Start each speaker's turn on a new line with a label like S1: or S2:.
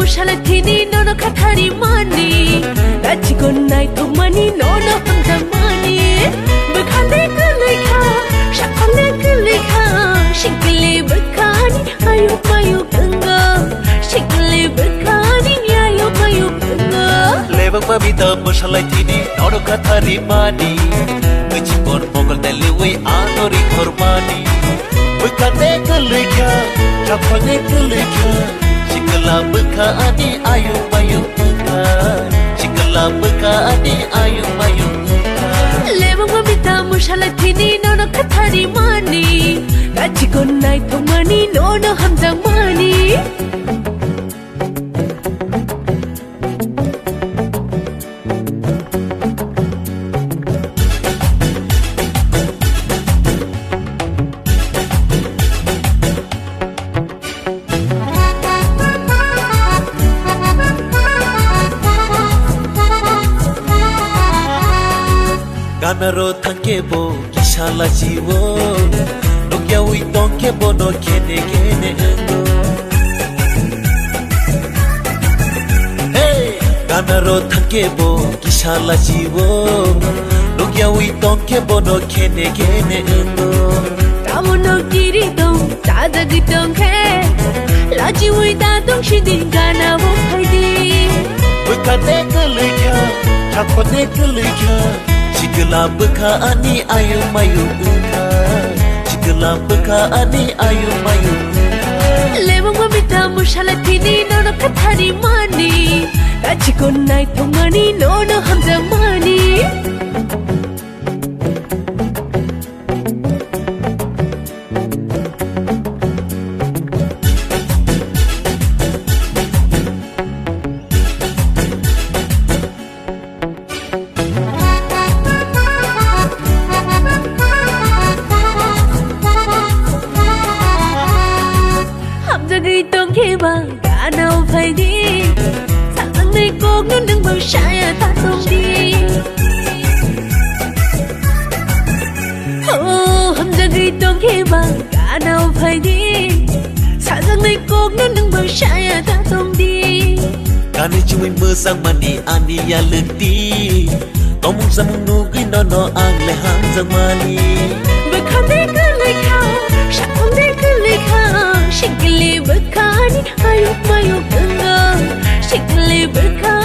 S1: mushalathini nono khathari mani Rachiko nai thumani nono hamdamani Bakhale kulekha shakhale kulekha Shikle bakhani ayu mayu ganga Shikle bakhani ayu mayu ganga
S2: Lewang mamita mushalathini nono khathari mani Mujibon mogal deliwi anori hormani Bakhale kulekha shakhale kulekha Shikla bakhani ayu mayu ganga Shikla bakhani ayu mayu
S1: Lewang mamita mushalathini nono khathari mani Rachiko nai thumani nono hamdamani
S2: Ganaro tankebo kishala jiwo Nokya ui tonkebo no kene kene endo Hey! Ganaro tankebo kishala jiwo Nokya ui tonkebo no kene kene endo
S1: Tamono kiri dong tada gitong he Laji ui dadong shidi gana wo phaidi
S2: Bukane kalekha chapane kalekha Shikla bakhani ayu mayu ganga Shikla bakhani ayu mayu
S1: Lewang mamita mushalathini nono khathari mani Rachiko nai thumani nono hamdamani Hamdagi tong kheba ganau phaidi Sang nei kok nu nang bau shaya ta tong di Oh hamdagi tong kheba ganau phaidi Sang nei kok nu nang bau shaya ta tong di
S2: Kani chui mơ sang mani ani ya lenti Tomung samung nugi nono ang le hang sang mani
S1: Bakhane kulekha shakhale kulekha Shikle bakhani ayu mayu ganga Shikle bakhani